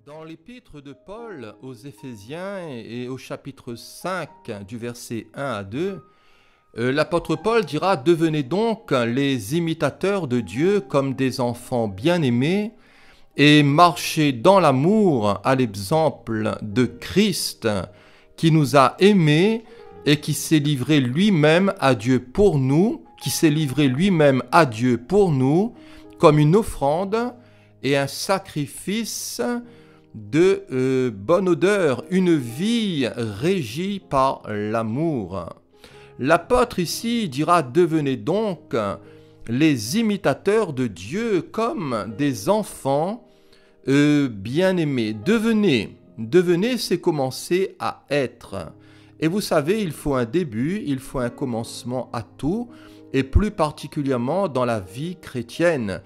Dans l'épître de Paul aux Éphésiens et au chapitre 5 du verset 1 à 2, l'apôtre Paul dira « Devenez donc les imitateurs de Dieu comme des enfants bien-aimés et marchez dans l'amour à l'exemple de Christ qui nous a aimés et qui s'est livré lui-même à Dieu pour nous, comme une offrande et un sacrifice de bonne odeur, une vie régie par l'amour. » L'apôtre ici dira « Devenez donc les imitateurs de Dieu comme des enfants bien-aimés. » Devenez, c'est commencer à être. Et vous savez, il faut un début, il faut un commencement à tout, et plus particulièrement dans la vie chrétienne.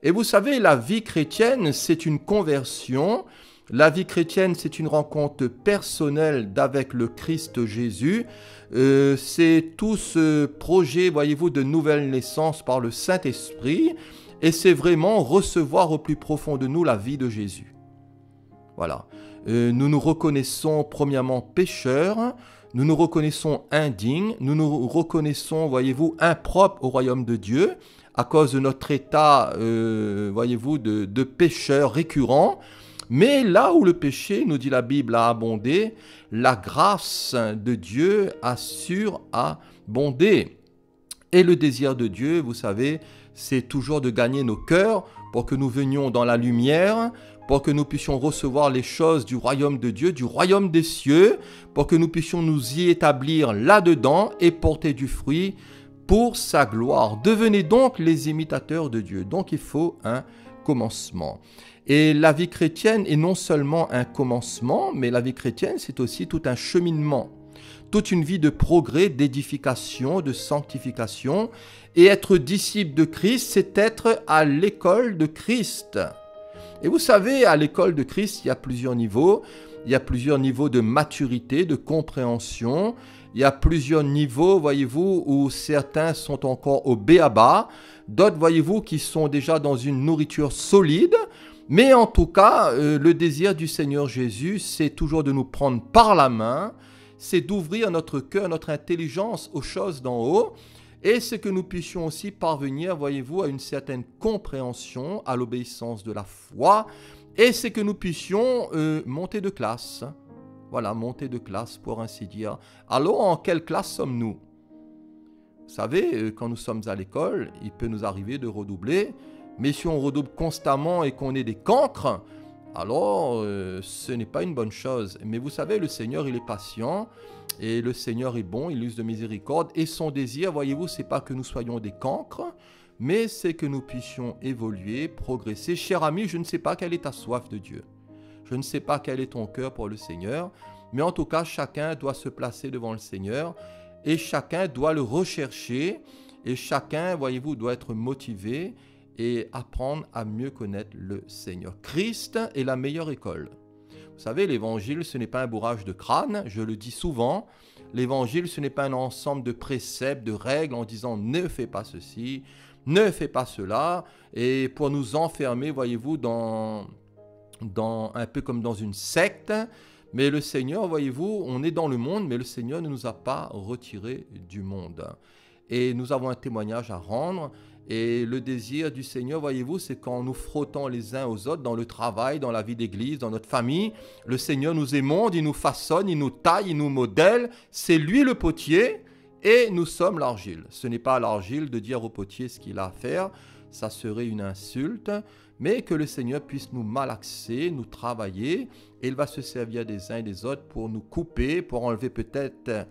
Et vous savez, la vie chrétienne, c'est une conversion. La vie chrétienne, c'est une rencontre personnelle d'avec le Christ Jésus. C'est tout ce projet, voyez-vous, de nouvelle naissance par le Saint-Esprit. Et c'est vraiment recevoir au plus profond de nous la vie de Jésus. Voilà. Nous nous reconnaissons premièrement pécheurs. Nous nous reconnaissons indignes. Nous nous reconnaissons, voyez-vous, impropres au royaume de Dieu à cause de notre état, voyez-vous, de pécheurs récurrents. Mais là où le péché, nous dit la Bible, a abondé, la grâce de Dieu assure abonder. Et le désir de Dieu, vous savez, c'est toujours de gagner nos cœurs pour que nous venions dans la lumière, pour que nous puissions recevoir les choses du royaume de Dieu, du royaume des cieux, pour que nous puissions nous y établir là-dedans et porter du fruit pour sa gloire. Devenez donc les imitateurs de Dieu. Donc il faut un commencement. Et la vie chrétienne est non seulement un commencement, mais la vie chrétienne, c'est aussi tout un cheminement. Toute une vie de progrès, d'édification, de sanctification. Et être disciple de Christ, c'est être à l'école de Christ. Et vous savez, à l'école de Christ, il y a plusieurs niveaux. Il y a plusieurs niveaux de maturité, de compréhension. Il y a plusieurs niveaux, voyez-vous, où certains sont encore au b.a.-ba. D'autres, voyez-vous, qui sont déjà dans une nourriture solide. Mais en tout cas, le désir du Seigneur Jésus, c'est toujours de nous prendre par la main. C'est d'ouvrir notre cœur, notre intelligence aux choses d'en haut. Et c'est que nous puissions aussi parvenir, voyez-vous, à une certaine compréhension, à l'obéissance de la foi. Et c'est que nous puissions monter de classe. Voilà, monter de classe pour ainsi dire. Alors, en quelle classe sommes-nous? Vous savez, quand nous sommes à l'école, il peut nous arriver de redoubler. Mais si on redouble constamment et qu'on est des cancres, alors ce n'est pas une bonne chose. Mais vous savez, le Seigneur, il est patient. Et le Seigneur est bon, il use de miséricorde. Et son désir, voyez-vous, ce n'est pas que nous soyons des cancres, mais c'est que nous puissions évoluer, progresser. Cher ami, je ne sais pas quelle est ta soif de Dieu. Je ne sais pas quel est ton cœur pour le Seigneur. Mais en tout cas, chacun doit se placer devant le Seigneur. Et chacun doit le rechercher. Et chacun, voyez-vous, doit être motivé et apprendre à mieux connaître le Seigneur. Christ est la meilleure école. Vous savez, l'évangile, ce n'est pas un bourrage de crâne, je le dis souvent. L'évangile, ce n'est pas un ensemble de préceptes, de règles en disant « ne fais pas ceci, ne fais pas cela » et pour nous enfermer, voyez-vous, dans un peu comme dans une secte. Mais le Seigneur, voyez-vous, on est dans le monde, mais le Seigneur ne nous a pas retirés du monde. Et nous avons un témoignage à rendre. Et le désir du Seigneur, voyez-vous, c'est qu'en nous frottant les uns aux autres, dans le travail, dans la vie d'église, dans notre famille, le Seigneur nous émonde, il nous façonne, il nous taille, il nous modèle. C'est lui le potier et nous sommes l'argile. Ce n'est pas à l'argile de dire au potier ce qu'il a à faire, ça serait une insulte, mais que le Seigneur puisse nous malaxer, nous travailler, et il va se servir des uns et des autres pour nous couper, pour enlever peut-être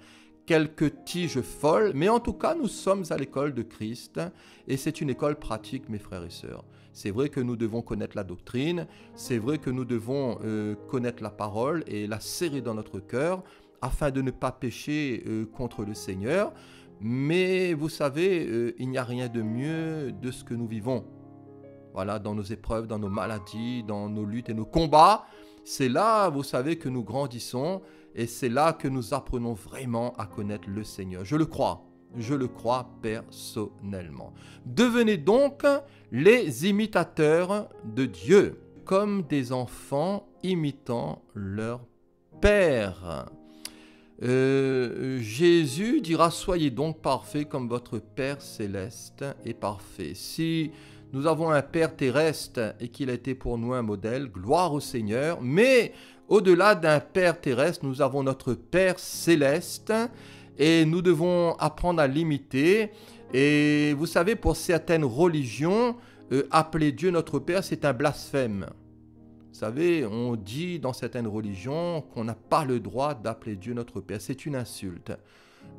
quelques tiges folles, mais en tout cas, nous sommes à l'école de Christ et c'est une école pratique, mes frères et sœurs. C'est vrai que nous devons connaître la doctrine, c'est vrai que nous devons connaître la parole et la serrer dans notre cœur afin de ne pas pécher contre le Seigneur. Mais vous savez, il n'y a rien de mieux de ce que nous vivons. Voilà, dans nos épreuves, dans nos maladies, dans nos luttes et nos combats. C'est là, vous savez, que nous grandissons et c'est là que nous apprenons vraiment à connaître le Seigneur. Je le crois personnellement. Devenez donc les imitateurs de Dieu. comme des enfants imitant leur Père. Jésus dira, soyez donc parfaits comme votre Père céleste est parfait. Si nous avons un Père terrestre et qu'il a été pour nous un modèle, gloire au Seigneur, mais au-delà d'un Père terrestre, nous avons notre Père céleste et nous devons apprendre à l'imiter. Et vous savez, pour certaines religions, appeler Dieu notre Père, c'est un blasphème. Vous savez, on dit dans certaines religions qu'on n'a pas le droit d'appeler Dieu notre Père. C'est une insulte.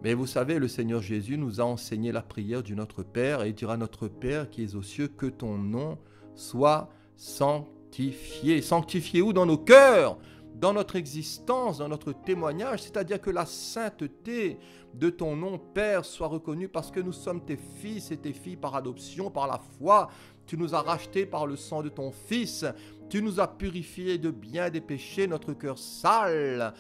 Mais vous savez, le Seigneur Jésus nous a enseigné la prière du Notre Père et il dira, notre Père qui es aux cieux, que ton nom soit sanctifié. Sanctifié où? Dans nos cœurs, dans notre existence, dans notre témoignage, c'est-à-dire que la sainteté de ton nom, Père, soit reconnue parce que nous sommes tes fils et tes filles par adoption, par la foi. Tu nous as rachetés par le sang de ton Fils. Tu nous as purifiés de bien des péchés, notre cœur sale.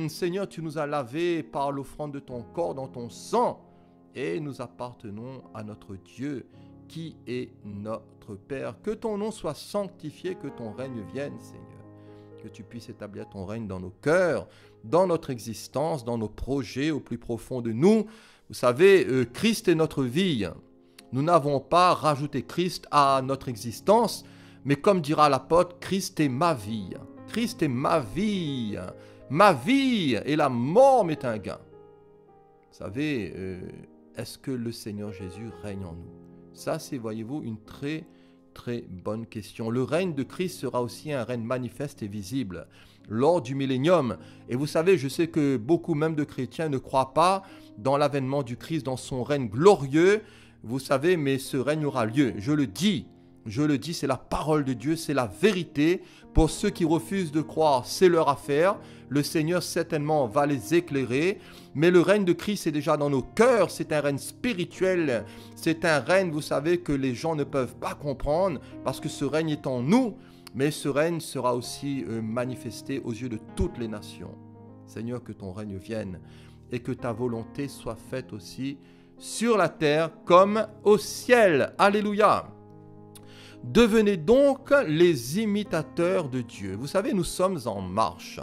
Seigneur, tu nous as lavés par l'offrande de ton corps dans ton sang. Et nous appartenons à notre Dieu qui est notre Père. Que ton nom soit sanctifié, que ton règne vienne, Seigneur. Que tu puisses établir ton règne dans nos cœurs, dans notre existence, dans nos projets au plus profond de nous. Vous savez, Christ est notre vie. Nous n'avons pas rajouté Christ à notre existence, mais comme dira l'apôtre, Christ est ma vie. Christ est ma vie. Ma vie et la mort m'est un gain. Vous savez, est-ce que le Seigneur Jésus règne en nous? Ça, c'est, voyez-vous, une très bonne question. Le règne de Christ sera aussi un règne manifeste et visible lors du millénium. Et vous savez, je sais que beaucoup même de chrétiens ne croient pas dans l'avènement du Christ, dans son règne glorieux. Vous savez, mais ce règne aura lieu. Je le dis, c'est la parole de Dieu, c'est la vérité. Pour ceux qui refusent de croire, c'est leur affaire. Le Seigneur certainement va les éclairer. Mais le règne de Christ est déjà dans nos cœurs. C'est un règne spirituel. C'est un règne, vous savez, que les gens ne peuvent pas comprendre parce que ce règne est en nous. Mais ce règne sera aussi manifesté aux yeux de toutes les nations. Seigneur, que ton règne vienne et que ta volonté soit faite aussi sur la terre comme au ciel. Alléluia. Devenez donc les imitateurs de Dieu. Vous savez, nous sommes en marche.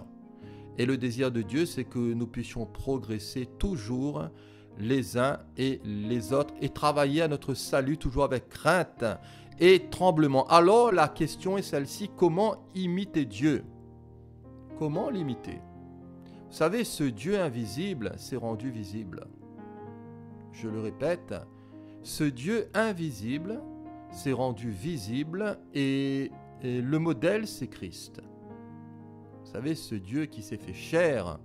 Et le désir de Dieu, c'est que nous puissions progresser toujours les uns et les autres et travailler à notre salut toujours avec crainte et tremblement. Alors, la question est celle-ci, comment imiter Dieu? Comment l'imiter? Vous savez, ce Dieu invisible s'est rendu visible. Je le répète, ce Dieu invisible s'est rendu visible et le modèle, c'est Christ. Vous savez, ce Dieu qui s'est fait chair,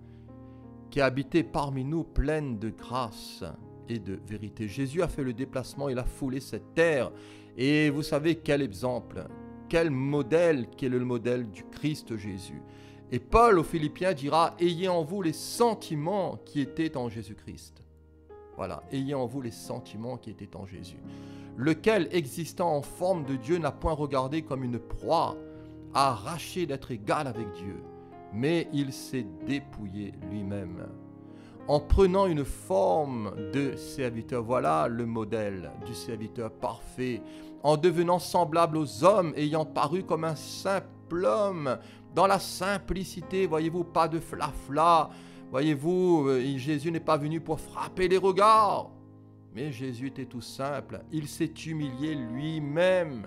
qui a habité parmi nous pleine de grâce et de vérité. Jésus a fait le déplacement, il a foulé cette terre. Et vous savez quel exemple, quel modèle, quel est le modèle du Christ Jésus. Et Paul aux Philippiens dira, ayez en vous les sentiments qui étaient en Jésus-Christ. Voilà, ayez en vous les sentiments qui étaient en Jésus. Lequel, existant en forme de Dieu, n'a point regardé comme une proie, arraché d'être égal avec Dieu, mais il s'est dépouillé lui-même. En prenant une forme de serviteur, voilà le modèle du serviteur parfait, en devenant semblable aux hommes, ayant paru comme un simple homme, dans la simplicité, voyez-vous, pas de flafla. Voyez-vous, Jésus n'est pas venu pour frapper les regards, mais Jésus était tout simple. Il s'est humilié lui-même,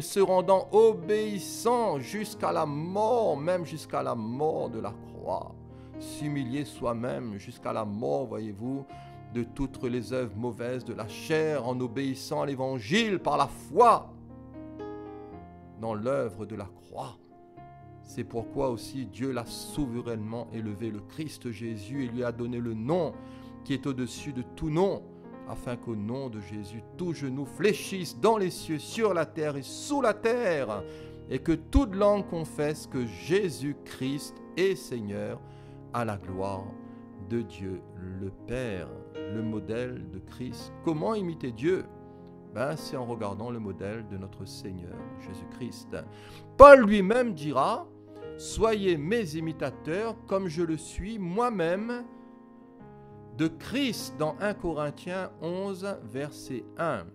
se rendant obéissant jusqu'à la mort, même jusqu'à la mort de la croix. S'humilier soi-même jusqu'à la mort, voyez-vous, de toutes les œuvres mauvaises de la chair, en obéissant à l'évangile par la foi dans l'œuvre de la croix. C'est pourquoi aussi Dieu l'a souverainement élevé, le Christ Jésus, et lui a donné le nom qui est au-dessus de tout nom, afin qu'au nom de Jésus, tout genou fléchisse dans les cieux, sur la terre et sous la terre, et que toute langue confesse que Jésus-Christ est Seigneur, à la gloire de Dieu le Père. Le modèle de Christ. Comment imiter Dieu? C'est en regardant le modèle de notre Seigneur Jésus-Christ. Paul lui-même dira, « Soyez mes imitateurs comme je le suis moi-même de Christ » dans 1 Corinthiens 11, verset 1.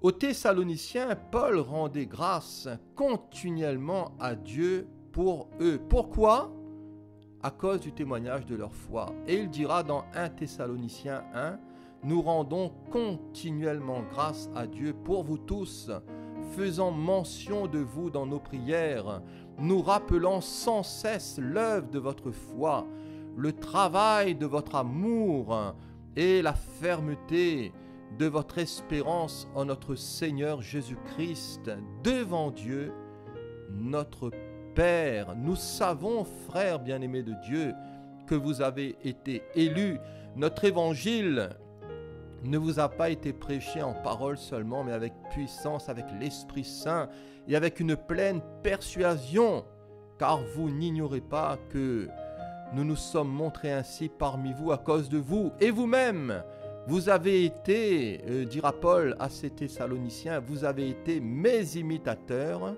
Aux Thessaloniciens, Paul rendait grâce continuellement à Dieu pour eux. Pourquoi? À cause du témoignage de leur foi. Et il dira dans 1 Thessaloniciens 1, « Nous rendons continuellement grâce à Dieu pour vous tous, faisant mention de vous dans nos prières, nous rappelant sans cesse l'œuvre de votre foi, le travail de votre amour et la fermeté de votre espérance en notre Seigneur Jésus-Christ devant Dieu, notre Père. Nous savons, frères bien-aimés de Dieu, que vous avez été élus. Notre évangile ne vous a pas été prêché en parole seulement, mais avec puissance, avec l'Esprit Saint et avec une pleine persuasion, car vous n'ignorez pas que nous nous sommes montrés ainsi parmi vous à cause de vous. Et vous-même, vous avez été, dira Paul à ces Thessaloniciens, vous avez été mes imitateurs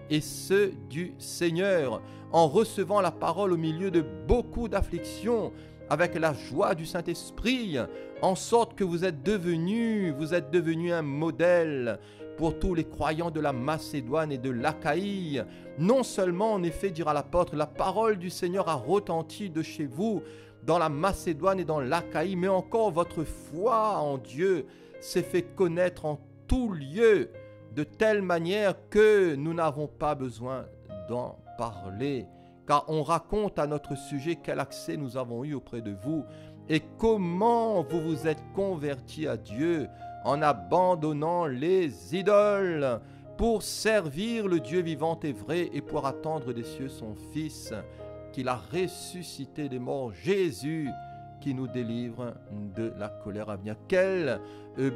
et ceux du Seigneur, en recevant la parole au milieu de beaucoup d'afflictions, avec la joie du Saint-Esprit, en sorte que vous êtes devenus un modèle pour tous les croyants de la Macédoine et de l'Achaïe. Non seulement, en effet, dira l'apôtre, la parole du Seigneur a retenti de chez vous, dans la Macédoine et dans l'Achaïe, mais encore votre foi en Dieu s'est fait connaître en tout lieu, de telle manière que nous n'avons pas besoin d'en parler, car on raconte à notre sujet quel accès nous avons eu auprès de vous et comment vous vous êtes convertis à Dieu en abandonnant les idoles pour servir le Dieu vivant et vrai et pour attendre des cieux son Fils qu'il a ressuscité des morts, Jésus, qui nous délivre de la colère à venir. Quelle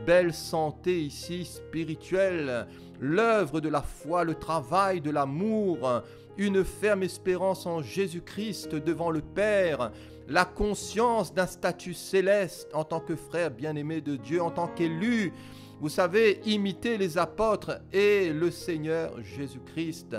belle santé ici spirituelle, l'œuvre de la foi, le travail de l'amour, une ferme espérance en Jésus-Christ devant le Père, la conscience d'un statut céleste en tant que frère bien-aimé de Dieu, en tant qu'élu. Vous savez, imiter les apôtres et le Seigneur Jésus-Christ.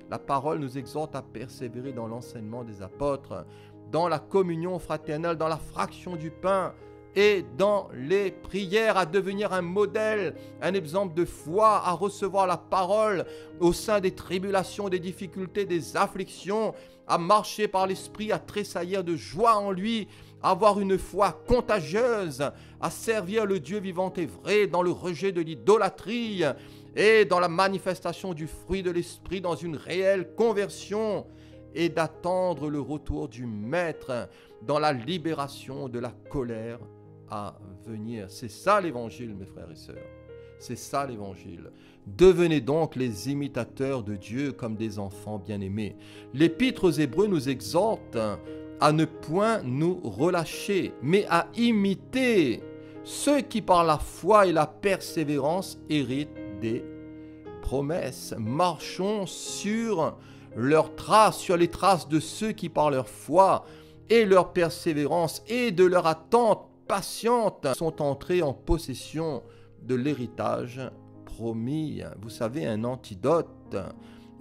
La parole nous exhorte à persévérer dans l'enseignement des apôtres, dans la communion fraternelle, dans la fraction du pain et dans les prières, à devenir un modèle, un exemple de foi, à recevoir la parole au sein des tribulations, des difficultés, des afflictions, à marcher par l'Esprit, à tressaillir de joie en lui, à avoir une foi contagieuse, à servir le Dieu vivant et vrai dans le rejet de l'idolâtrie et dans la manifestation du fruit de l'Esprit, dans une réelle conversion, et d'attendre le retour du Maître dans la libération de la colère à venir. C'est ça l'évangile, mes frères et sœurs. C'est ça l'évangile. Devenez donc les imitateurs de Dieu comme des enfants bien-aimés. L'Épître aux Hébreux nous exhorte à ne point nous relâcher, mais à imiter ceux qui par la foi et la persévérance héritent des promesses. Marchons sur leurs traces, sur les traces de ceux qui par leur foi et leur persévérance et de leur attente patiente sont entrés en possession de l'héritage promis. Vous savez, un antidote,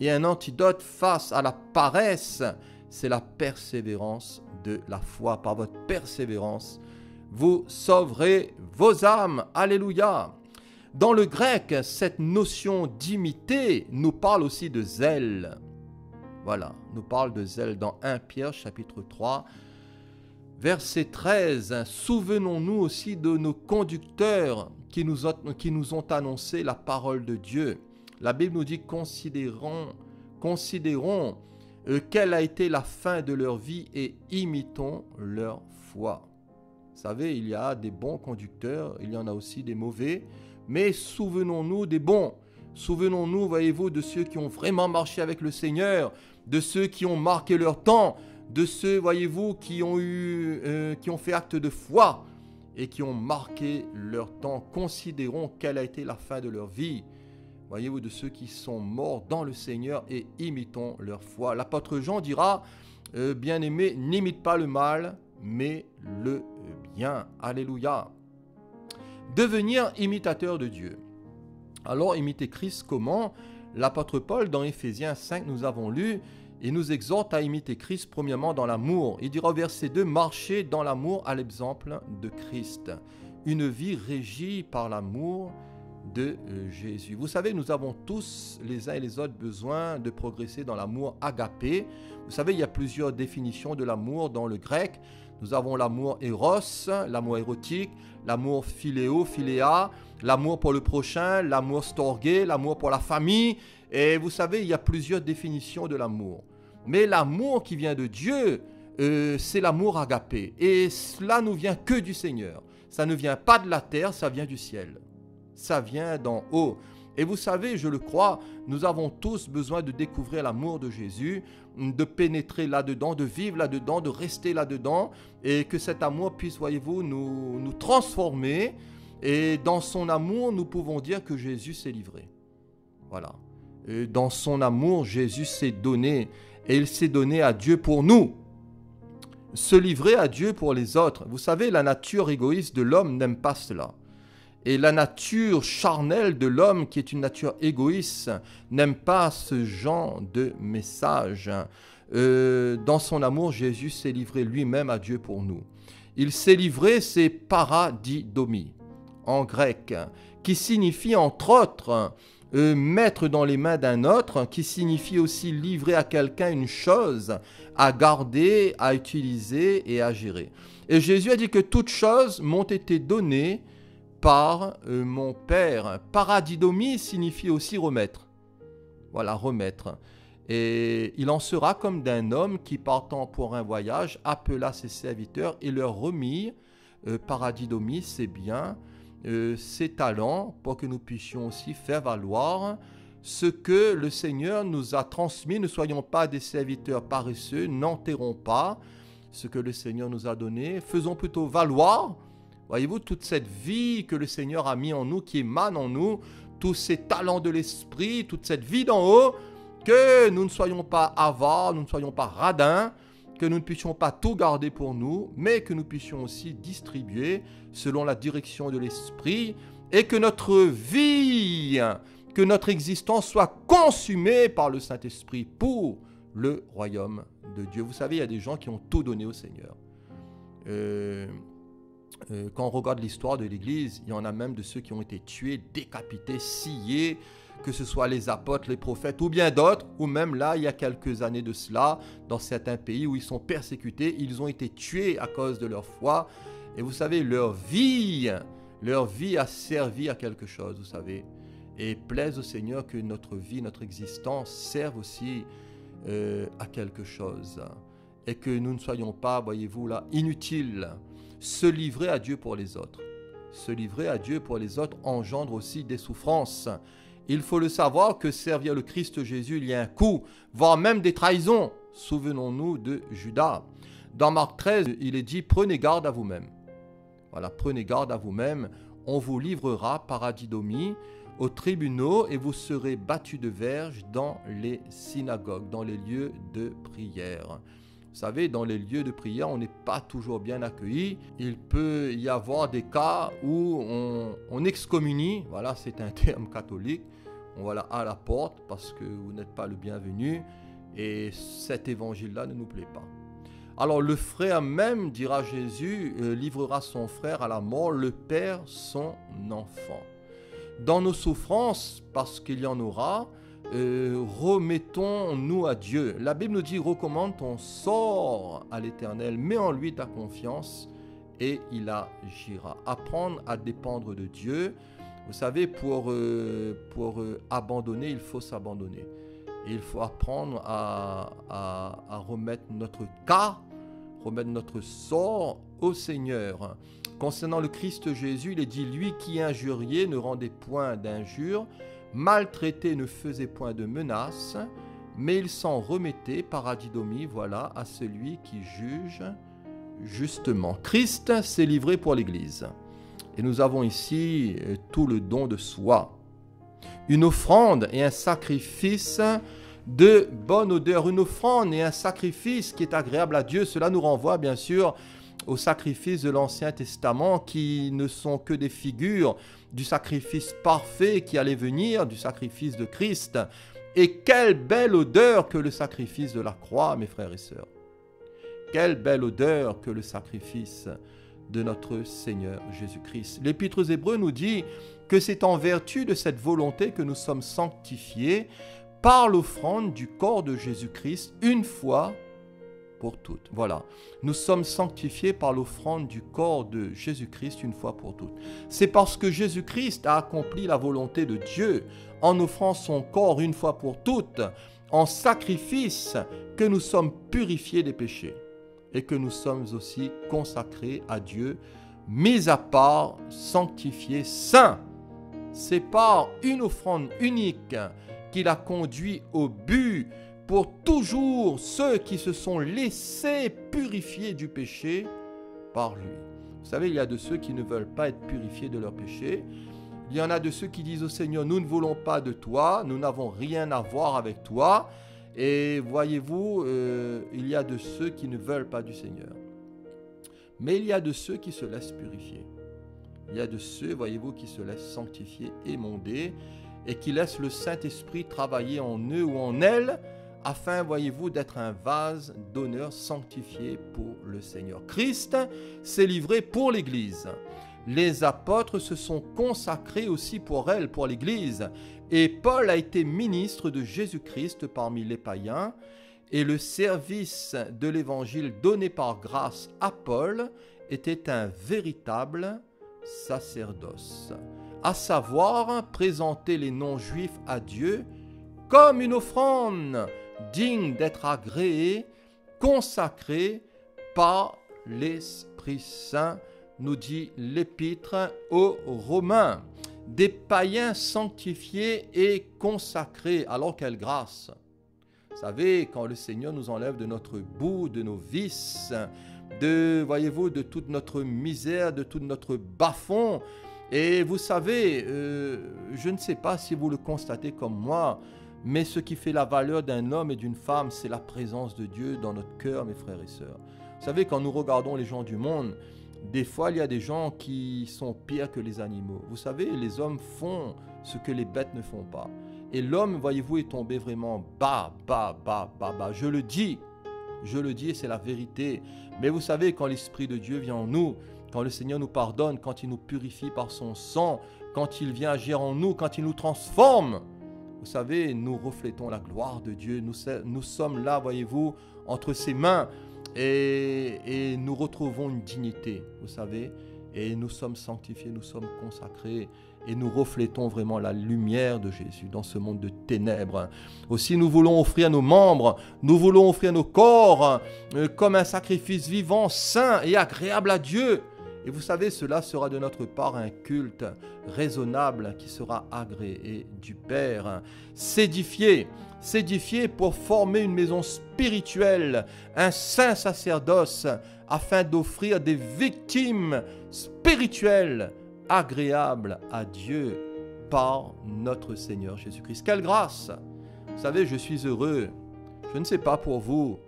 et un antidote face à la paresse, c'est la persévérance de la foi. Par votre persévérance, vous sauverez vos âmes. Alléluia. Dans le grec, cette notion d'imiter nous parle aussi de zèle. Voilà, nous parle de zèle dans 1 Pierre chapitre 3, verset 13. Souvenons-nous aussi de nos conducteurs qui nous ont annoncé la parole de Dieu. La Bible nous dit considérons quelle a été la fin de leur vie et imitons leur foi. Vous savez, il y a des bons conducteurs, il y en a aussi des mauvais, mais souvenons-nous des bons. Souvenons-nous, voyez-vous, de ceux qui ont vraiment marché avec le Seigneur, de ceux qui ont marqué leur temps, de ceux, voyez-vous, qui ont fait acte de foi et qui ont marqué leur temps. Considérons quelle a été la fin de leur vie. Voyez-vous, de ceux qui sont morts dans le Seigneur et imitons leur foi. L'apôtre Jean dira, bien-aimé, n'imite pas le mal, mais le bien. Alléluia. Devenir imitateur de Dieu. Alors, imiter Christ comment? L'apôtre Paul, dans Éphésiens 5, nous avons lu, il nous exhorte à imiter Christ premièrement dans l'amour. Il dira au verset 2, marchez dans l'amour à l'exemple de Christ. Une vie régie par l'amour de Jésus. Vous savez, nous avons tous, les uns et les autres, besoin de progresser dans l'amour agapé. Vous savez, il y a plusieurs définitions de l'amour dans le grec. Nous avons l'amour éros, l'amour érotique, l'amour philéo, philéa, l'amour pour le prochain, l'amour storgé, l'amour pour la famille. Et vous savez, il y a plusieurs définitions de l'amour. Mais l'amour qui vient de Dieu, c'est l'amour agapé. Et cela ne vient que du Seigneur. Ça ne vient pas de la terre, ça vient du ciel. Ça vient d'en haut. Et vous savez, je le crois, nous avons tous besoin de découvrir l'amour de Jésus, de pénétrer là-dedans, de vivre là-dedans, de rester là-dedans, et que cet amour puisse, voyez-vous, nous transformer. Et dans son amour, nous pouvons dire que Jésus s'est livré. Voilà. Et dans son amour, Jésus s'est donné, et il s'est donné à Dieu pour nous. Se livrer à Dieu pour les autres. Vous savez, la nature égoïste de l'homme n'aime pas cela. Et la nature charnelle de l'homme, qui est une nature égoïste, n'aime pas ce genre de message. Dans son amour, Jésus s'est livré lui-même à Dieu pour nous. Il s'est livré, c'est paradidomie, en grec, qui signifie entre autres mettre dans les mains d'un autre, qui signifie aussi livrer à quelqu'un une chose, à garder, à utiliser et à gérer. Et Jésus a dit que toutes choses m'ont été données par mon Père. Paradidomie signifie aussi remettre. Voilà, remettre. Et il en sera comme d'un homme qui, partant pour un voyage, appela ses serviteurs et leur remit, paradidomie, c'est bien, ses talents pour que nous puissions aussi faire valoir ce que le Seigneur nous a transmis. Ne soyons pas des serviteurs paresseux, n'enterrons pas ce que le Seigneur nous a donné. Faisons plutôt valoir, voyez-vous, toute cette vie que le Seigneur a mis en nous, qui émane en nous, tous ces talents de l'esprit, toute cette vie d'en haut, que nous ne soyons pas avares, nous ne soyons pas radins, que nous ne puissions pas tout garder pour nous, mais que nous puissions aussi distribuer selon la direction de l'esprit, et que notre vie, que notre existence soit consumée par le Saint-Esprit pour le royaume de Dieu. Vous savez, il y a des gens qui ont tout donné au Seigneur. Quand on regarde l'histoire de l'Église, il y en a même de ceux qui ont été tués, décapités, sciés, que ce soit les apôtres, les prophètes ou bien d'autres, ou même là, il y a quelques années de cela, dans certains pays où ils sont persécutés, ils ont été tués à cause de leur foi. Et vous savez, leur vie a servi à quelque chose, vous savez. Et plaise au Seigneur que notre vie, notre existence serve aussi à quelque chose. Et que nous ne soyons pas, voyez-vous là, inutiles. Se livrer à Dieu pour les autres. Se livrer à Dieu pour les autres engendre aussi des souffrances. Il faut le savoir que servir le Christ Jésus, il y a un coût, voire même des trahisons. Souvenons-nous de Judas. Dans Marc 13, il est dit « Prenez garde à vous-même ». Voilà, prenez garde à vous-même. On vous livrera, paradidomie, aux tribunaux et vous serez battus de verges dans les synagogues, dans les lieux de prière. Vous savez, dans les lieux de prière, on n'est pas toujours bien accueilli. Il peut y avoir des cas où on excommunie, voilà, c'est un terme catholique, on va là à la porte parce que vous n'êtes pas le bienvenu et cet évangile-là ne nous plaît pas. Alors le frère même, dira Jésus, livrera son frère à la mort, le père son enfant. Dans nos souffrances, parce qu'il y en aura, remettons-nous à Dieu. La Bible nous dit, recommande ton sort à l'Éternel, mets en lui ta confiance et il agira. Apprendre à dépendre de Dieu. Vous savez, pour abandonner, il faut s'abandonner. Il faut apprendre à remettre notre cas, remettre notre sort au Seigneur. Concernant le Christ Jésus, il est dit, lui qui injuriait ne rendait point d'injure, maltraité ne faisait point de menaces, mais il s'en remettait, paradidomie, voilà, à celui qui juge justement. Christ s'est livré pour l'Église. Et nous avons ici tout le don de soi. Une offrande et un sacrifice de bonne odeur. Une offrande et un sacrifice qui est agréable à Dieu. Cela nous renvoie bien sûr aux sacrifices de l'Ancien Testament qui ne sont que des figures du sacrifice parfait qui allait venir, du sacrifice de Christ. Et quelle belle odeur que le sacrifice de la croix, mes frères et sœurs. Quelle belle odeur que le sacrifice de notre Seigneur Jésus-Christ. L'Épître aux Hébreux nous dit que c'est en vertu de cette volonté que nous sommes sanctifiés par l'offrande du corps de Jésus-Christ une fois pour toutes. Voilà, nous sommes sanctifiés par l'offrande du corps de Jésus-Christ une fois pour toutes. C'est parce que Jésus-Christ a accompli la volonté de Dieu en offrant son corps une fois pour toutes, en sacrifice, que nous sommes purifiés des péchés et que nous sommes aussi consacrés à Dieu, mis à part, sanctifiés, saints. C'est par une offrande unique qu'il a conduit au but pour toujours ceux qui se sont laissés purifier du péché par lui. Vous savez, il y a de ceux qui ne veulent pas être purifiés de leur péché. Il y en a de ceux qui disent au Seigneur, nous ne voulons pas de toi, nous n'avons rien à voir avec toi. Et voyez-vous, il y a de ceux qui ne veulent pas du Seigneur. Mais il y a de ceux qui se laissent purifier. Il y a de ceux, voyez-vous, qui se laissent sanctifier, émonder, et qui laissent le Saint-Esprit travailler en eux ou en elles, afin, voyez-vous, d'être un vase d'honneur sanctifié pour le Seigneur. Christ s'est livré pour l'Église. Les apôtres se sont consacrés aussi pour elle, pour l'Église. Et Paul a été ministre de Jésus-Christ parmi les païens. Et le service de l'Évangile donné par grâce à Paul était un véritable sacerdoce. À savoir, présenter les non-juifs à Dieu comme une offrande digne d'être agréée, consacrée par l'Esprit Saint, nous dit l'Épître aux Romains. Des païens sanctifiés et consacrés. Alors quelle grâce! Vous savez, quand le Seigneur nous enlève de notre boue, de nos vices, voyez-vous, de toute notre misère, de tout notre bas-fond. Et vous savez, je ne sais pas si vous le constatez comme moi, mais ce qui fait la valeur d'un homme et d'une femme, c'est la présence de Dieu dans notre cœur, mes frères et sœurs. Vous savez, quand nous regardons les gens du monde, des fois, il y a des gens qui sont pires que les animaux. Vous savez, les hommes font ce que les bêtes ne font pas. Et l'homme, voyez-vous, est tombé vraiment bas. Je le dis et c'est la vérité. Mais vous savez, quand l'Esprit de Dieu vient en nous, quand le Seigneur nous pardonne, quand il nous purifie par son sang, quand il vient agir en nous, quand il nous transforme, vous savez, nous reflétons la gloire de Dieu. Nous sommes là, voyez-vous, entre ses mains. Et nous retrouvons une dignité, vous savez, et nous sommes sanctifiés, nous sommes consacrés, et nous reflétons vraiment la lumière de Jésus dans ce monde de ténèbres. Aussi, nous voulons offrir nos membres, nous voulons offrir nos corps comme un sacrifice vivant, saint et agréable à Dieu. Et vous savez, cela sera de notre part un culte raisonnable qui sera agréé du Père. S'édifier pour former une maison spirituelle, un saint sacerdoce, afin d'offrir des victimes spirituelles agréables à Dieu par notre Seigneur Jésus-Christ. Quelle grâce! Vous savez, je suis heureux. Je ne sais pas pour vous,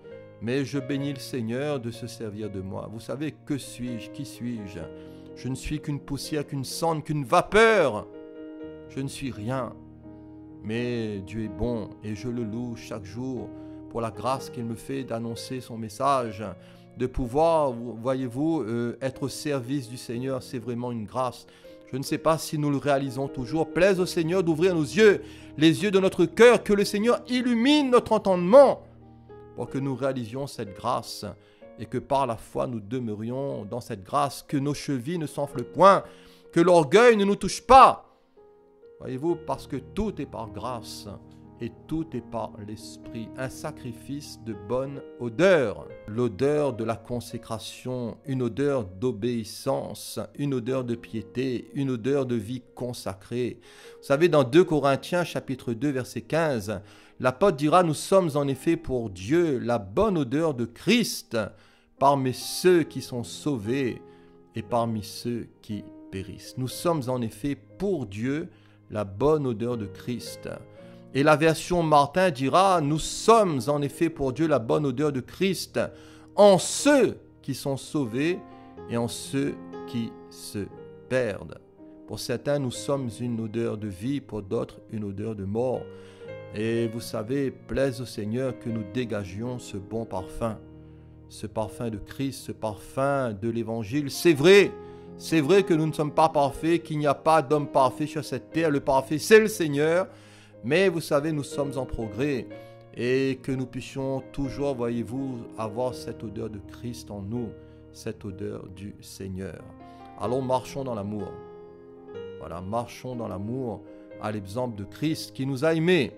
mais je bénis le Seigneur de se servir de moi. Vous savez, que suis-je? Qui suis-je? Je ne suis qu'une poussière, qu'une cendre, qu'une vapeur. Je ne suis rien. Mais Dieu est bon et je le loue chaque jour pour la grâce qu'il me fait d'annoncer son message, de pouvoir, voyez-vous, être au service du Seigneur. C'est vraiment une grâce. Je ne sais pas si nous le réalisons toujours. Plaise au Seigneur d'ouvrir nos yeux, les yeux de notre cœur, que le Seigneur illumine notre entendement pour que nous réalisions cette grâce et que par la foi nous demeurions dans cette grâce, que nos chevilles ne s'enflent point, que l'orgueil ne nous touche pas. Voyez-vous, parce que tout est par grâce et tout est par l'Esprit. Un sacrifice de bonne odeur. L'odeur de la consécration, une odeur d'obéissance, une odeur de piété, une odeur de vie consacrée. Vous savez, dans 2 Corinthiens chapitre 2 verset 15, l'apôtre dira, nous sommes en effet pour Dieu la bonne odeur de Christ parmi ceux qui sont sauvés et parmi ceux qui périssent. Nous sommes en effet pour Dieu la bonne odeur de Christ. Et la version Martin dira, nous sommes en effet pour Dieu la bonne odeur de Christ en ceux qui sont sauvés et en ceux qui se perdent. Pour certains, nous sommes une odeur de vie, pour d'autres, une odeur de mort. Et vous savez, plaise au Seigneur que nous dégagions ce bon parfum. ce parfum de Christ, ce parfum de l'Évangile. C'est vrai que nous ne sommes pas parfaits, qu'il n'y a pas d'homme parfait sur cette terre. Le parfait, c'est le Seigneur. Mais vous savez, nous sommes en progrès et que nous puissions toujours, voyez-vous, avoir cette odeur de Christ en nous, cette odeur du Seigneur. Alors marchons dans l'amour. Voilà, marchons dans l'amour à l'exemple de Christ qui nous a aimés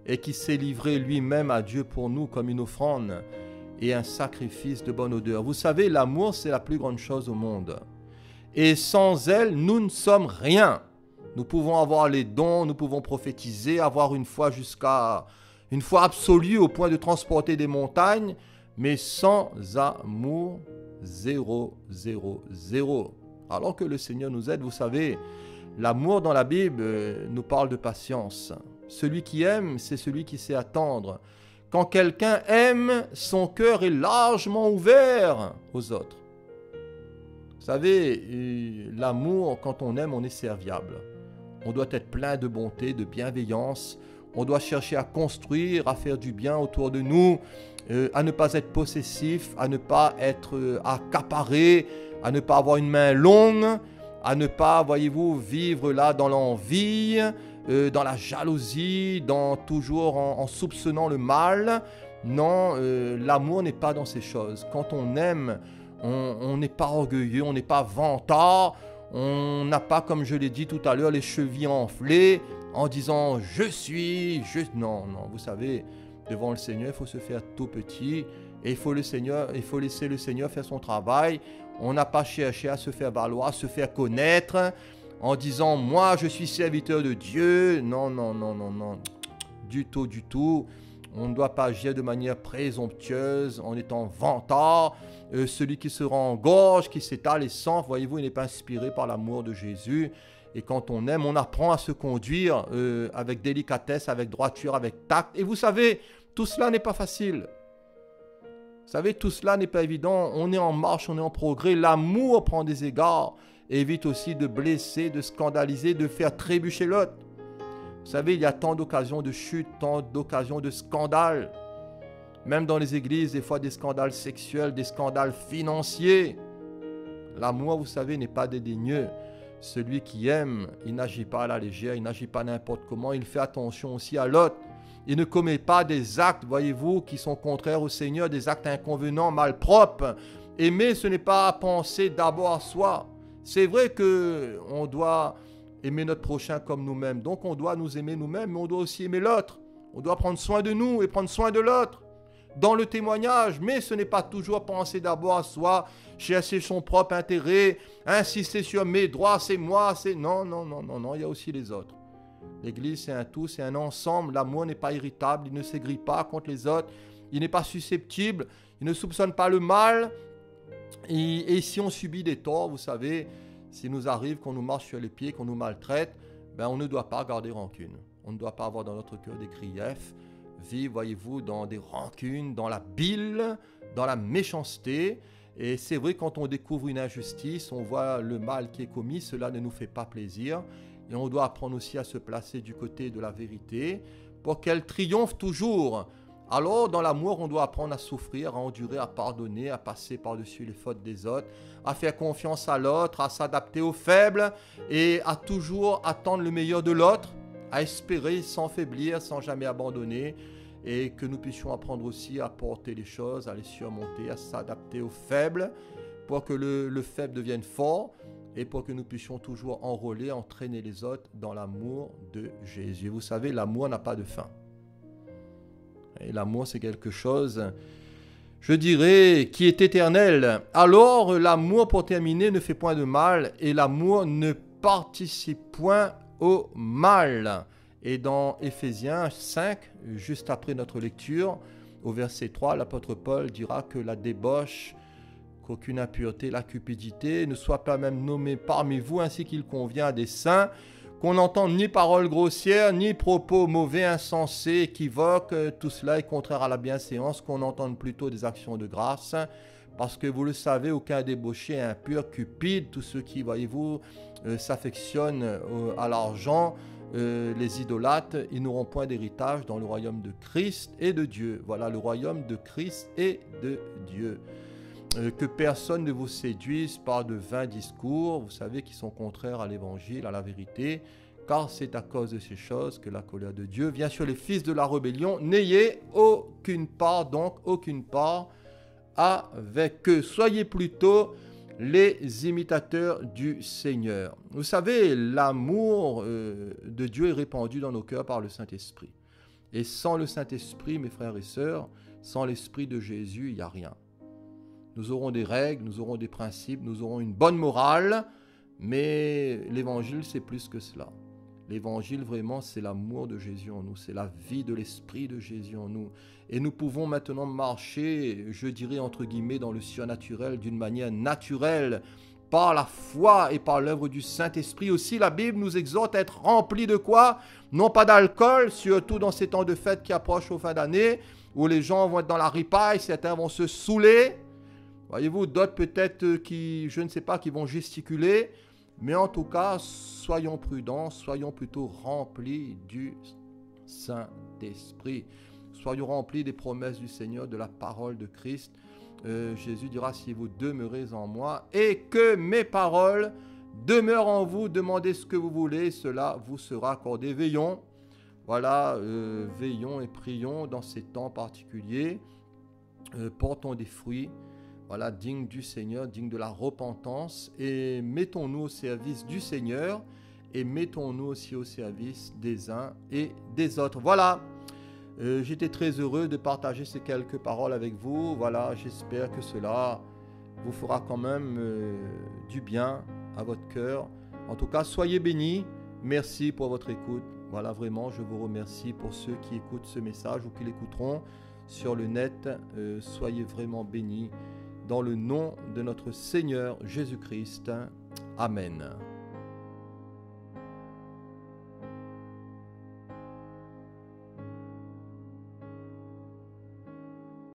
et qui s'est livré lui-même à Dieu pour nous comme une offrande et un sacrifice de bonne odeur. Vous savez, l'amour, c'est la plus grande chose au monde. Et sans elle, nous ne sommes rien. Nous pouvons avoir les dons, nous pouvons prophétiser, avoir une foi absolue au point de transporter des montagnes, mais sans amour, 0, 0, 0. Alors que le Seigneur nous aide, vous savez, l'amour dans la Bible nous parle de patience. Celui qui aime, c'est celui qui sait attendre. Quand quelqu'un aime, son cœur est largement ouvert aux autres. Vous savez, l'amour, quand on aime, on est serviable. On doit être plein de bonté, de bienveillance. On doit chercher à construire, à faire du bien autour de nous, à ne pas être possessif, à ne pas être accaparé, à ne pas avoir une main longue, à ne pas, voyez-vous, vivre là dans l'envie, dans la jalousie, toujours en soupçonnant le mal. Non, l'amour n'est pas dans ces choses. Quand on aime, on n'est pas orgueilleux, on n'est pas vantard, on n'a pas, comme je l'ai dit tout à l'heure, les chevilles enflées en disant « je suis ». Non, vous savez, devant le Seigneur, il faut se faire tout petit et il faut laisser le Seigneur faire son travail. On n'a pas cherché à se faire valoir, à se faire connaître en disant « moi, je suis serviteur de Dieu ». Non, du tout. On ne doit pas agir de manière présomptueuse, en étant vantard. Celui qui se rengorge, qui s'étale et sent, voyez-vous, il n'est pas inspiré par l'amour de Jésus. Et quand on aime, on apprend à se conduire avec délicatesse, avec droiture, avec tact. Et vous savez, tout cela n'est pas facile. Vous savez, tout cela n'est pas évident. On est en marche, on est en progrès. L'amour prend des égards. Évite aussi de blesser, de scandaliser, de faire trébucher l'autre. Vous savez, il y a tant d'occasions de chute, tant d'occasions de scandales. Même dans les églises, des fois des scandales sexuels, des scandales financiers. L'amour, vous savez, n'est pas dédaigneux. Celui qui aime, il n'agit pas à la légère, il n'agit pas n'importe comment, il fait attention aussi à l'autre. Il ne commet pas des actes, voyez-vous, qui sont contraires au Seigneur, des actes inconvenants, malpropres. Aimer, ce n'est pas penser d'abord à soi. C'est vrai qu'on doit aimer notre prochain comme nous-mêmes. Donc on doit nous aimer nous-mêmes, mais on doit aussi aimer l'autre. On doit prendre soin de nous et prendre soin de l'autre. Dans le témoignage, mais ce n'est pas toujours penser d'abord à soi, chercher son propre intérêt, insister sur mes droits, c'est moi, c'est... Non, il y a aussi les autres. L'Église, c'est un tout, c'est un ensemble. L'amour n'est pas irritable, il ne s'aigrit pas contre les autres, il n'est pas susceptible, il ne soupçonne pas le mal. Et si on subit des torts, vous savez, s'il nous arrive qu'on nous marche sur les pieds, qu'on nous maltraite, ben on ne doit pas garder rancune. On ne doit pas avoir dans notre cœur des griefs, vivre, voyez-vous, dans des rancunes, dans la bile, dans la méchanceté. Et c'est vrai, quand on découvre une injustice, on voit le mal qui est commis, cela ne nous fait pas plaisir. Et on doit apprendre aussi à se placer du côté de la vérité pour qu'elle triomphe toujours. Alors, dans l'amour, on doit apprendre à souffrir, à endurer, à pardonner, à passer par-dessus les fautes des autres, à faire confiance à l'autre, à s'adapter aux faibles et à toujours attendre le meilleur de l'autre, à espérer sans faiblir, sans jamais abandonner, et que nous puissions apprendre aussi à porter les choses, à les surmonter, à s'adapter aux faibles, pour que le faible devienne fort et pour que nous puissions toujours enrôler, entraîner les autres dans l'amour de Jésus. Vous savez, l'amour n'a pas de fin. Et l'amour, c'est quelque chose, je dirais, qui est éternel. Alors, l'amour, pour terminer, ne fait point de mal, et l'amour ne participe point au mal. Et dans Éphésiens 5, juste après notre lecture, au verset 3, l'apôtre Paul dira que la débauche, qu'aucune impureté, la cupidité ne soit pas même nommée parmi vous, ainsi qu'il convient à des saints, qu'on n'entende ni paroles grossières, ni propos mauvais, insensés, équivoques. Tout cela est contraire à la bienséance, qu'on entende plutôt des actions de grâce. Parce que vous le savez, aucun débauché, impur, cupide, tous ceux qui, voyez-vous, s'affectionnent à l'argent, les idolâtres, ils n'auront point d'héritage dans le royaume de Christ et de Dieu. Voilà, le royaume de Christ et de Dieu. Que personne ne vous séduise par de vains discours, vous savez, qui sont contraires à l'évangile, à la vérité, car c'est à cause de ces choses que la colère de Dieu vient sur les fils de la rébellion. N'ayez aucune part, donc aucune part avec eux. Soyez plutôt les imitateurs du Seigneur. Vous savez, l'amour de Dieu est répandu dans nos cœurs par le Saint-Esprit. Et sans le Saint-Esprit, mes frères et sœurs, sans l'Esprit de Jésus, il n'y a rien. Nous aurons des règles, nous aurons des principes, nous aurons une bonne morale, mais l'Évangile, c'est plus que cela. L'Évangile, vraiment, c'est l'amour de Jésus en nous, c'est la vie de l'Esprit de Jésus en nous. Et nous pouvons maintenant marcher, je dirais entre guillemets, dans le surnaturel d'une manière naturelle, par la foi et par l'œuvre du Saint-Esprit. Aussi, la Bible nous exhorte à être remplis de quoi? Non pas d'alcool, surtout dans ces temps de fête qui approchent aux fins d'année, où les gens vont être dans la ripaille, certains vont se saouler. Voyez-vous, d'autres peut-être qui, je ne sais pas, qui vont gesticuler. Mais en tout cas, soyons prudents, soyons plutôt remplis du Saint-Esprit. Soyons remplis des promesses du Seigneur, de la parole de Christ. Jésus dira, si vous demeurez en moi et que mes paroles demeurent en vous, demandez ce que vous voulez, cela vous sera accordé. Veillons, voilà, veillons et prions dans ces temps particuliers. Portons des fruits. Voilà, digne du Seigneur, digne de la repentance, et mettons-nous au service du Seigneur, et mettons-nous aussi au service des uns et des autres. Voilà, j'étais très heureux de partager ces quelques paroles avec vous. Voilà, j'espère que cela vous fera quand même du bien à votre cœur. En tout cas, soyez bénis. Merci pour votre écoute. Voilà, vraiment, je vous remercie pour ceux qui écoutent ce message ou qui l'écouteront sur le net. Soyez vraiment bénis. Dans le nom de notre Seigneur Jésus-Christ. Amen.